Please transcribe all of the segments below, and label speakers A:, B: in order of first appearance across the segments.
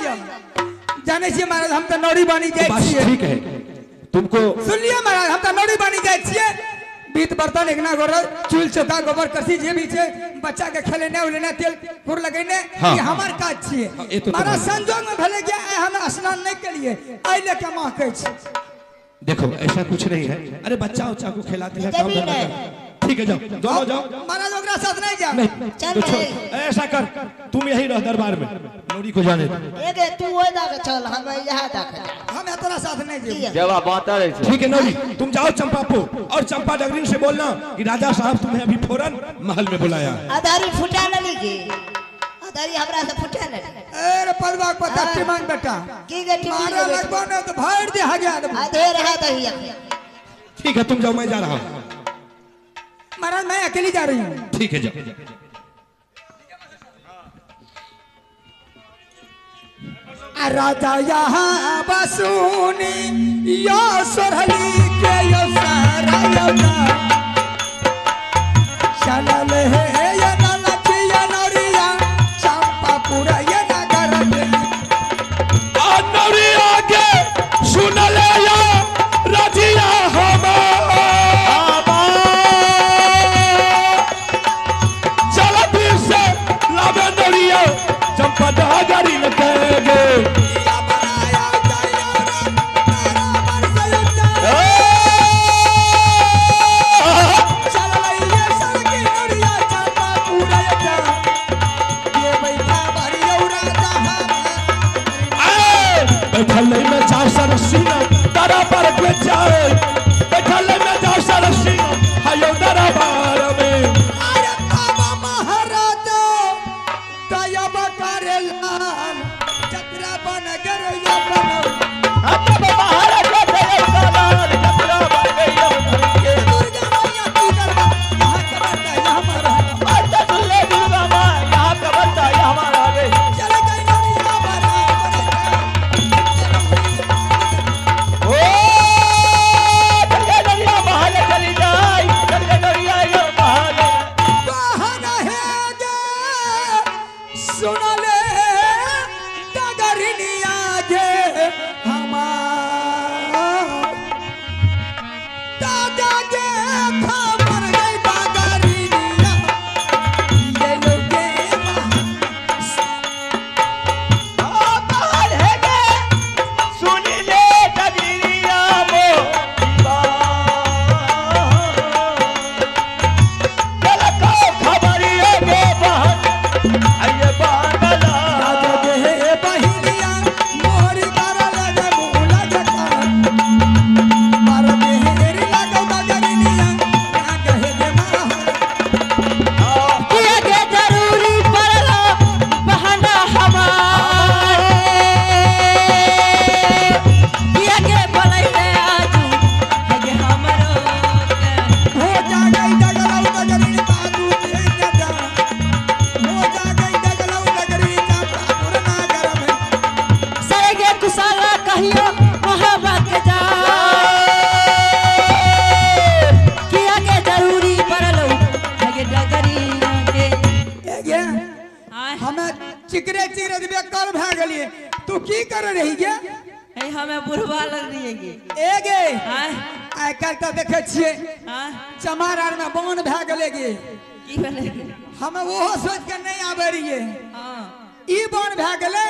A: जा जाने से महाराज हम तो नौरी बनी जाए छिए।
B: ठीक है तुमको
A: सुन लिया महाराज हम तो नौरी बनी जाए छिए। बीत बर्तन एकना गोर चूल चौका गोबर करसी जे भी छे बच्चा के खेलेने उलेने तेल फुर लगेने
B: हाँ,
A: ये हमार काज छिए। महाराज संजोग में भले गया हम स्नान नहीं के लिए आई लेके मां कह छी।
B: देखो ऐसा कुछ नहीं है। अरे बच्चा उच्चा को खिलाते हैं काम करना है। ठीक है जाओ दोनों जाओ।
A: महाराज ओकरा साथ नहीं जा
B: नहीं
C: चल
B: तो ऐसा कर तुम यही रह दरबार में नौरी को जाने दे।
C: एगे तू ओए दा के चल हम यहाँ दा के
A: हम तोरा साथ नहीं जे।
D: जवाब बात रहे छे।
B: ठीक है नौरी तुम जाओ चंपापुर और चंपा डगरी से बोलना कि राजा साहब तुम्हें अभी फौरन महल में बुलाया।
C: आधारी फुटा न लीगे आधारी हमरा से फुटा न।
A: अरे पलवा पता टिमान बेटा
C: की गे टिमान
A: मारा लगबो न तो भाड़ दे हगे
C: आधे रहा दहिया।
B: ठीक है तुम जाओ मैं जा रहा हूँ।
A: महाराज मैं अकेली जा रही हूँ।
B: ठीक है जाओ।
A: राजा यहाँ बसूनी यो सोरहली के यो सारा योगा चलल है ये नलकिया नौरिया चंपापुर ये नगर में
B: नौरिया के सुन ले या रजिया चंपा डगरी न कहेगे बैठल में जाओ सरसीना तारा पर के जाए बैठल में जाओ सरसीना हायो दरबार में
A: अरे बाबा महाराज तयब करेलान जतरा बनगर या बनो
D: बाबा महाराज दयाल जतरा बन गई के
A: दुर्गा मैया की दरबार यहाँ कबरता है हमारा
D: अच्छा सुन ले दुर्गा मां यहां कबरता है हमारा रे
A: चल गई नौरिया बना
D: ओ चल दरिया महल चली जाए चल दरिया यो महल
A: कहना है गे सुन ले डगरनिया गे हमार दादा गे खबर गई डगरनिया ये लोग
D: महल है गे सुन ले डगरिया मो चल को खबरिए गे बहन आइए बांगला
A: दादा गे बहिनिया मोहरी करल गे मूला जका मार देहरी लगो डगरनिया ना कहे गे मां
C: किया के जरूरी पड़ला बहाना हमार किया के बनैले आजू हगे हमरो
A: हो जा गई डगलौ डगरी बाबू दे जा हो जा गई डगलौ डगरी चंपापुर नगर में
C: सरेगे कुसाला कहियो मोहब्बत के जा किया के जरूरी पड़लो हगे डगरी के
A: ए गे हमें चिकरे चिकरे दिबे कल भ गेलिए तू की कर रही गे
C: है हमें बुढ़वा लग रही है गे
A: ए गे
C: हां
A: आइ काल त देखे छिए
C: हां
A: चमार आर में बांध भ गेले गे
C: की भेले
A: हमें ओहो सोच के नहीं आबे रहिए
C: हां
A: ई बांध भ गेले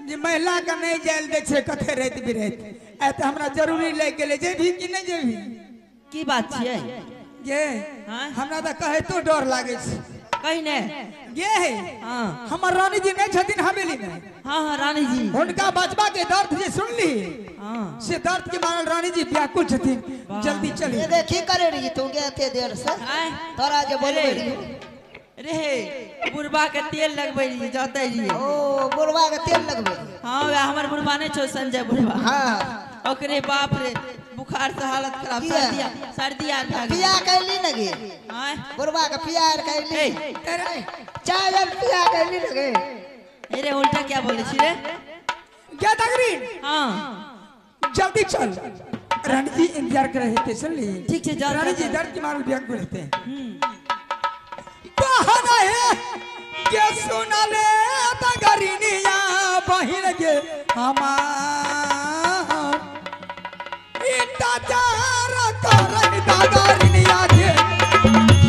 A: जे महिला के नहीं जायल दे छे कथे रात बिरात ए त हमरा जरूरी ले गेले जेभी कि नहीं जेभी
C: की बात छिए
A: गे
C: हां
A: हमरा त कहे तो डर लागे छे
C: कहीं ने
A: गे
C: हां
A: हमर रानी जी नहीं छथिन हवेली में
C: हां हां रानी जी
A: उनका बचबा के दर्द जे सुन ली
C: हां
A: से दर्द के मारल रानी जी व्याकुल छथिन जल्दी चली
C: ये देखी करे रही तू के एते देर से
E: आय
C: तोरा जे बोलबे रही
E: रे बुढ़बा के तेल लगबे रही जाते रही
C: ओ बुढ़वा के तेल लगबे
E: हाँ वे हमर बुढ़बा नहीं छो संजय बुढ़बा
C: हां
E: ओकरे बाप रे बुखार से हालत खराब
C: किया?
E: सर्दी आ गई
C: पिया कैली लगे
E: हां
C: बुढ़वा के पिया कैली
A: अरे
C: चाय जब पिया कैली लगे
E: अरे उल्टा क्या बोले छी रे
A: क्या तगरी
E: हां
A: जल्दी चल रानी जी इंतजार कर रहे थे सुन ली
E: ठीक से जा
A: रानी जी दर्द के मारल व्याकुल रहते हैं बहाना है के सुन ले तगरीनिया बहिन गे हमार इंतजार करन दादरिनिया गे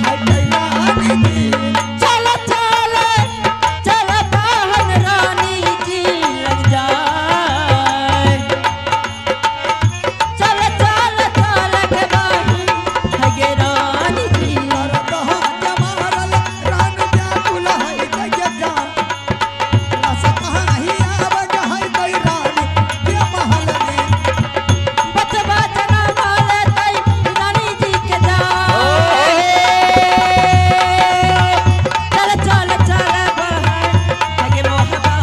A: हाय कैला नी
E: चल चल चल बहन रानी जी लग जाए चल चल चल के बहन हगे रानी जी
A: और कहा जमारल रान जा बुलाई के जा रस कहाँ ही आव गई तई रानी के महल में
E: बचवा जना वाले तई रानी जी के जा चल चल चल बहन हगे मोहबा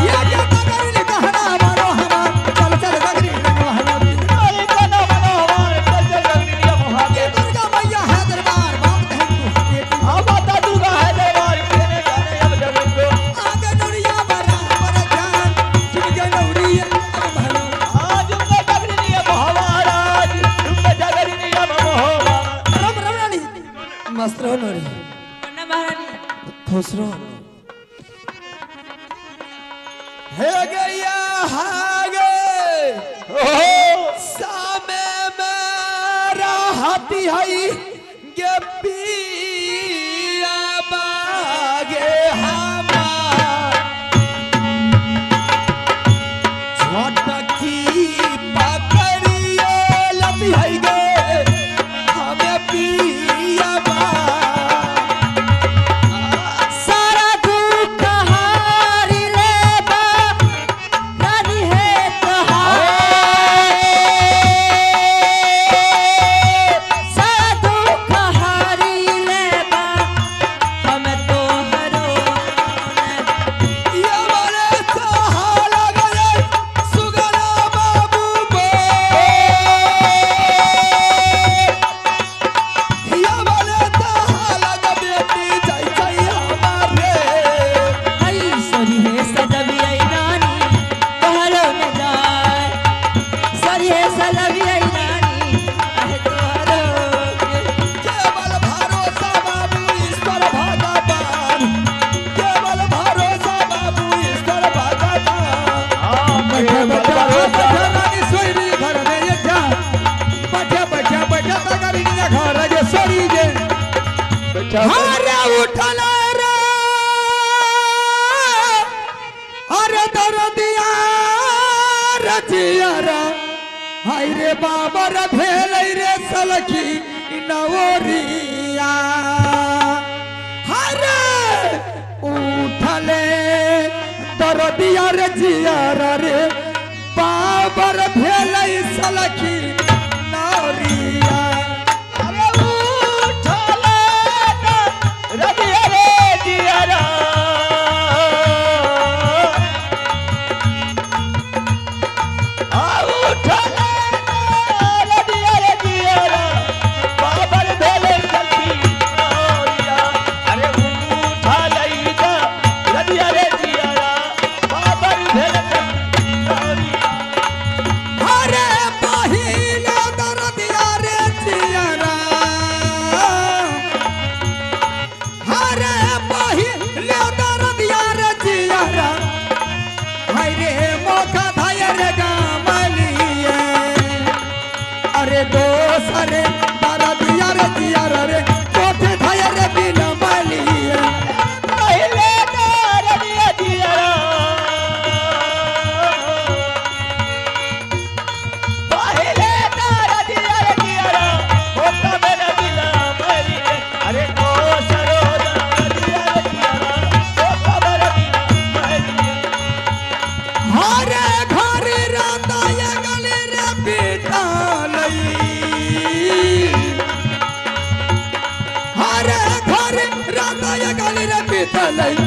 A: ये क्या दगरी कहना मारो हमार चल चल दगरी कहना
D: अरे कना मनो हमारे चल चल गगरिया मोहागे
A: ये दुर्गा मैया है दरबार बाप कहे तू बेटी
D: आ माता दुर्गा है दरबार केने जाने अब जगत को
A: आगे नौरिया बराबर जान सुन के नौरिया महल
D: आज उनका गगरिया महाराज उनका जगरिया मोहबा
A: राम राम रानी मस्त रहो नौरी
E: वरना महारानी
A: खुश रहो हे गैया हागे सामे मेरा हाथी हई गे पिया बागे हमार छोटकी पकड़िए लती हई गे हमें पिया बा
E: सारा दुख हारी लेबा रानी है तहार सारा दुख हारी लेबा हम तो हरो
A: ये वाले सहारा गए सुगरा बाबू को ये वाले सहारा ग बेटी जय जय हमारे
E: हई सरी है सजबी आई रानी तोहरो न जाए सरी है सजबी आई रानी कहे तोहरो
A: केवल भरोसा बाबू ईश्वर भगवान केवल भरोसा बाबू ईश्वर भगवान बैठे बैठे रानी सोईरी घर में ये जा बैठे बैठे बैठे तगरी ने घर जे सोरी जे अरे उठल रे अरे दरदिया रजियारा हाय रे बाबा रे भेल रे सलखी नवरिया हरे उठले दरदिया रजियारा रे बाबा रे भेल सलखी नवरिया
D: अरे उठले रबिया रे दियारा आ उठले रबिया रे दियारा बाबर भेले चलती नौरिया अरे उठले दा रबिया रे दियारा बाबर भेले चलती नौरिया
A: अरे पहिले दरदिया रे जियारा अरे पहिले दरदिया रे जियारा हाय रे मोखा धाय रे गामलिए अरे दोसरे दरदिया रे जियारा रे कोठे धाय रे बिलमलिए
D: पहिले रबिया दियारा पहिले रबिया रे दियारा होता मेरा दिला मरी अरे ओ सरोदा रबिया रे दियारा होता मेरा दिला मरी
A: हरे घर राताय गले रे बितालई हरे घर राताय गले रे बितालई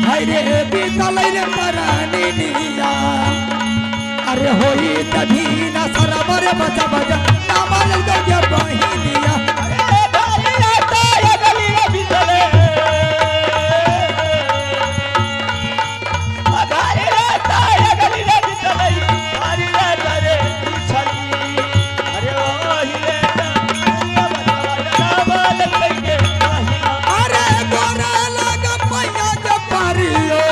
A: हाय रे बितालई रे परानी निया अरे होई तभी ना सरबर बचा बजा नामल गया बहिनिया
D: अरे भाई रहता है गली में भीतरे भाई रहता है गली में भीतरे भाई रहता रे छली अरे ओ ही रहता ये बता बाल लेके
A: अरे गोरा लगा पैया के पारियो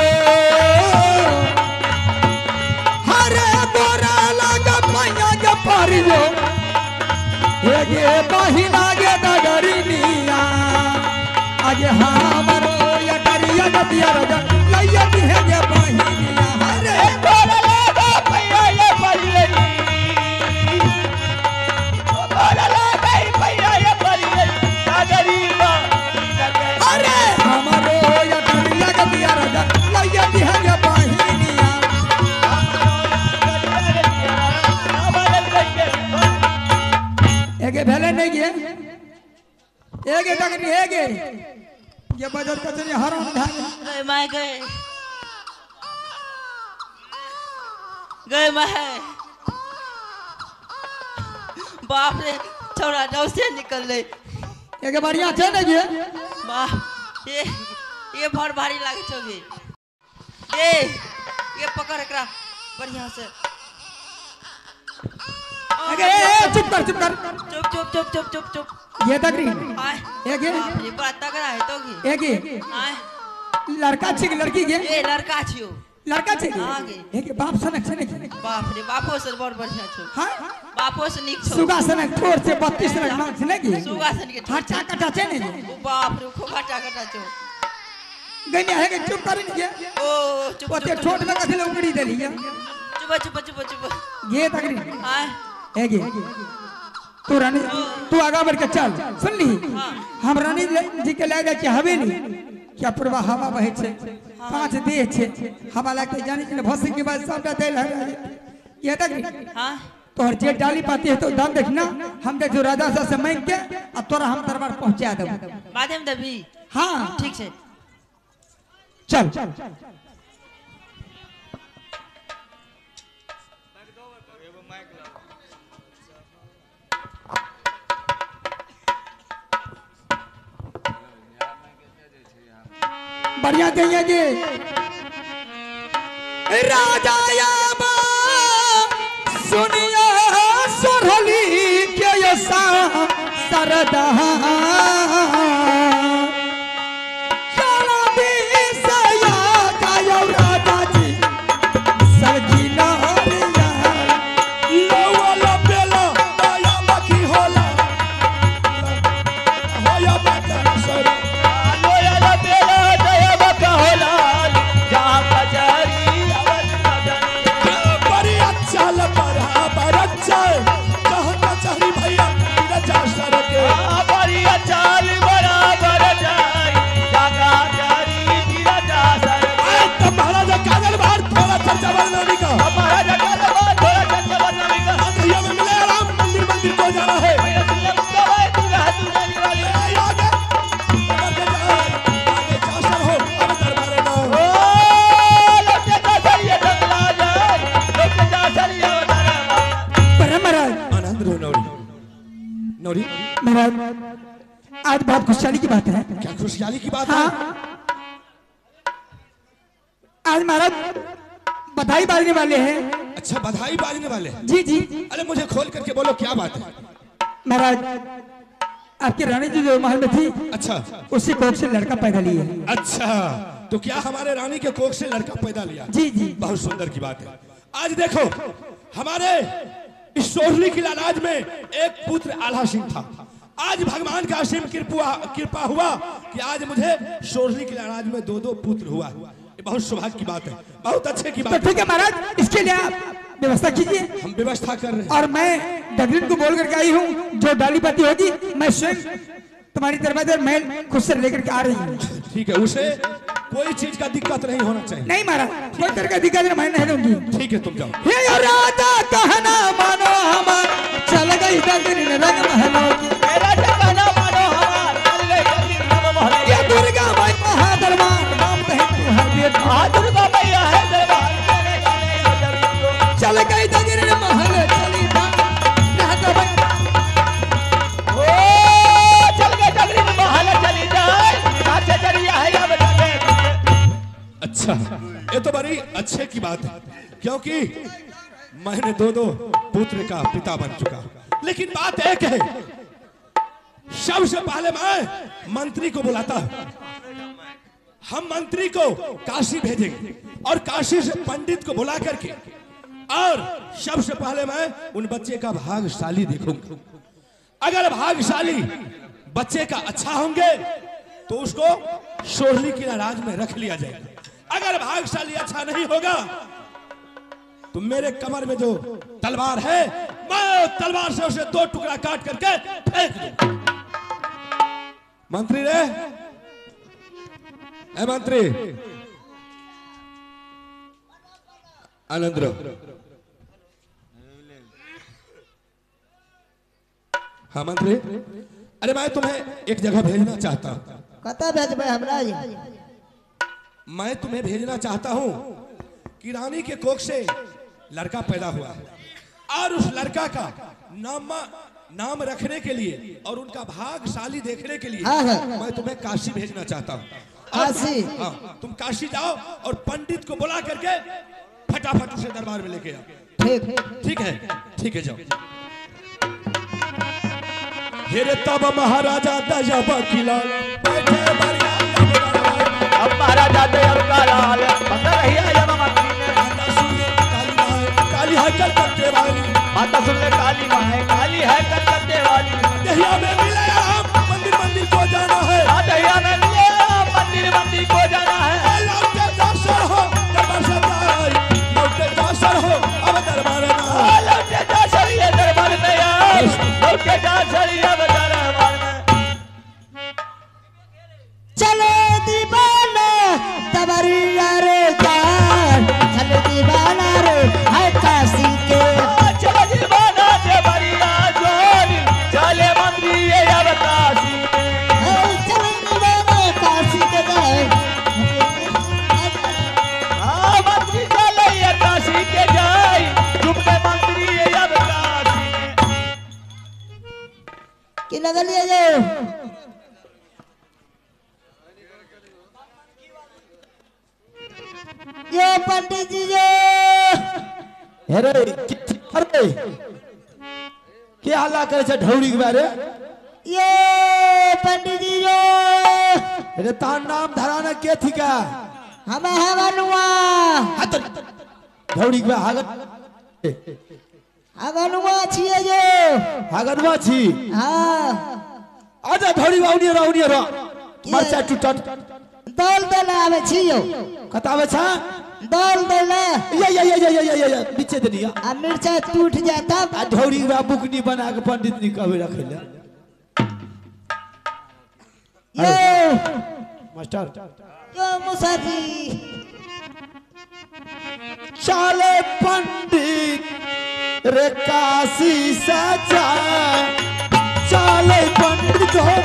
A: गे बहिना गे डगरिनिया आगे हमरो या डरिया गतिया रजा लैया दिहे गे बहिनिया अरे
D: बोला लगा भैया ये परियरी बोला लगा भैया ये परियरी सागरी बा
A: अरे हमरो या डरिया गतिया रजा लैया दिहे गे बहिनिया एगे भेले नहीं गे एगे डगरी एगे ये बजर कचरी हराम धान
E: गए माय गए गए माय बाप रे छोड़ा डब से निकल ले
A: एगे बढ़िया छे नहीं गे
E: बाप ये बहुत भारी लागे छोगे ये पकड़ एकरा बढ़िया से
A: एगे चुप कर
E: चुप चुप चुप चुप चुप
A: ये डगरी
E: आए
A: एगे
E: बाप रे बड़ा तगड़ा है तो की
A: एगे
E: आए
A: लड़का छे कि लड़की गे
E: ये लड़का छियो
A: लड़का छे
E: हाँ
A: गे
E: गे।
A: एगे बाप सनक छे नहीं
E: बाप रे बापो से बहुत बढ़िया छो
A: हां
E: बापो से निक छो
A: सुगा सनक ठोर से 32 सनक मांग छे नहीं गे
E: सुगासन के
A: हाचा कटा छे नहीं गे
E: ओ बाप रे खूब हटा कटा छो
A: गनिया है गे चुप कर नहीं गे
E: ओ चुप
A: ओते ठोट में कथले उंगली देली गे
E: चुप चुप चुप चुप
A: ये डगरी
E: आए
A: एगे तू रानी तू आगा बढ़ के चल सुन ली हम रानी जी के ले जाए के हवेली क्या पूर्वा हवा बहे छे 5 देह छे हवा लाके जाने के भसे के बाद सबटा तेल है ये डगरी
E: हां
A: तोहर जे डाली पाती है तो दाम देखना हम देख जो राजा सा से मांग के अब तोरा हम दरबार पहुंचा देब
E: माध्यम दबी
A: हां
E: ठीक है
A: चल बढ़िया देंगे राजा याबा सुनिया सोरली के यसा सरदा चला दे सया कायो राजा जी सरजी नहरिया
B: लोवाला बेला आया बाकी होला होया बाटा सर
D: लोया बेला दया बका होला जा बजारी अवस्था जानी
B: बड़ी अच्छा बराबर अच्छा कहना चाहिए भैया तेरा जा सर के
D: बड़ी चाल बराबर जाई जागा जारी गिरा जा सर
B: आए तो महाराजा कागल बाहर थोड़ा चर्चा बनने का
D: हमारा जगह थोड़ा चर्चा बनने का
B: भैया में मिले आराम मंदिर मंदिर को जाना है
D: भैया सुनले मुद्दा भाई तू हाथ जाने वाली
B: आगे जा सर हो अब दरबार में
D: ओ लोटे जा सरिया जंगला जाए लोटे जा सरिया उतारा
A: महाराज
B: आनंद रो नौरी नौरी
A: महाराज आज बहुत खुशहाली की बात है
B: क्या खुशहाली की बात
A: हाँ
B: है
A: आज महाराज बधाई बाजने वाले हैं
B: अच्छा बधाई बाजने वाले हैं
A: जी जी
B: अरे मुझे खोल करके बोलो क्या बात है
A: महाराज आपकी रानी जी जो महल में थी
B: अच्छा
A: उसी कोख से लड़का पैदा लिया है
B: अच्छा तो क्या हमारे रानी के कोख से लड़का पैदा लिया
A: जी जी
B: बहुत सुंदर की बात है आज देखो हमारे इस सोहली की लालाज में एक पुत्र आल्हा सिंह था आज भगवान का असीम कृपा हुआ कि आज मुझे सोहली की लालाज में 2 पुत्र हुआ ये बहुत सौभाग्य की बात है बहुत अच्छे की
A: तो
B: बात
A: ठीक है महाराज इसके लिए आप व्यवस्था कीजिए
B: हम व्यवस्था कर रहे हैं
A: और मैं डगरीन को बोल करके आई हूँ जो डाली पाती होगी मैं स्वयं तुम्हारी दरवाजे मैं खुद से लेकर के आ रही हूँ
B: ठीक है उसे कोई चीज का दिक्कत नहीं होना चाहिए
A: नहीं महाराज कोई तरह का दिक्कत मैं नहीं दूंगी
B: ठीक है तुम जाओ
A: हे राजा कहना मानो हमार चल गई डगरीन रंग महलों की
D: मेरा जगना मानो हमार चल गई जल्दी नव महल
A: ये दुर्गा माई महादरबार नाम कहे तू हर बेटा
D: आ दुर्गा मैया है दरबार तेरे जाने नजर
A: चल गई डगरीन महल चली जा रहता भाई
D: ओ चल गए जगरी में महल चली जाए साथे जरिया है अब जाने
B: अच्छा ये तो बड़ी अच्छे की बात है क्योंकि मैंने 2 पुत्र का पिता बन चुका लेकिन बात एक है सबसे पहले मैं मंत्री को बुलाता हूं हम मंत्री को काशी भेजेंगे और काशी से पंडित को बुला करके और सबसे पहले मैं उन बच्चे का भाग्यशाली देखूंगा अगर भाग्यशाली बच्चे का अच्छा होंगे तो उसको सोहली की नाराज में रख लिया जाएगा। अगर भाग्यशाली अच्छा नहीं होगा तो मेरे कमर में जो तलवार है मैं तलवार से उसे 2 टुकड़ा काट करके फेंक दूं। मंत्री रे, ए मंत्री आनंद, हाँ मंत्री, अरे मैं तुम्हें एक जगह भेजना चाहता हूं।
C: कता भेजबे हमरा?
B: मैं तुम्हें भेजना चाहता हूं कि रानी के कोख से लड़का पैदा हुआ है और उस लड़का का नाम रखने के लिए और उनका भाग्यशाली देखने के लिए
C: हाँ, हाँ।
B: मैं तुम्हें काशी भेजना चाहता हूं।
C: काशी?
B: हाँ, तुम काशी जाओ और पंडित को बुला करके फटाफट उसे दरबार में लेके आओ।
C: ठीक
B: ठीक है, ठीक है, जाओ। हेरे तब महाराजा दजब किला बैठे बरिया
D: अब महाराजा दयाल का लाल बंदा रहिया यम मंत्री में।
B: माता सुन ले काली है कलकत्ते वाली,
D: माता सुन ले काली है कलकत्ते वाली।
B: दहिया में मिले हम मंदिर मंदिर को जाना है,
D: दहिया में मिले मंदिर मंदिर को जाना है।
B: लौटे दर्शन हो दरबार से जाए, लौटे दर्शन हो अब दरबार में
D: लौटे जा सरिया दरबार में यार, लौटे जा सरिया दरबार में।
C: चले दीवाना तबरिया रे जान, चले दीवाना रे है काशी के।
D: चले दीवाना दरबारिया जोरी, चले मंत्री ये अब काशी में।
C: चले दीवाना काशी के जाए।
D: मंत्री चले ये काशी के जाए, चुपके मंत्री ये अब काशी में।
C: कि लगलिए जो यो पंडित जी जो
A: अरे अरे क्या हल्ला करे छे ढौरी के बारे?
C: यो पंडित जी जो
A: अरे तार नाम धराना के थी का?
C: हमें हवनुआ
A: ढौरी के बा हागत
C: हवनुआ छिए जो
A: हागतवा छी।
C: हाँ
A: आजा ढौरी बाउनी रो मरचा टूटत
C: दल दल आवे छियो।
A: कतावे छा
C: दल दल
A: ये नीचे दनिया
C: आ मिर्चा टूट जाता।
A: आ ढौरी बा बुकनी बना के पंडित नी कहे रखेला।
C: यो
A: मास्टर
C: यो मुसाफी
A: चाले पंडित रे काशी सजा, चाले पंडित हो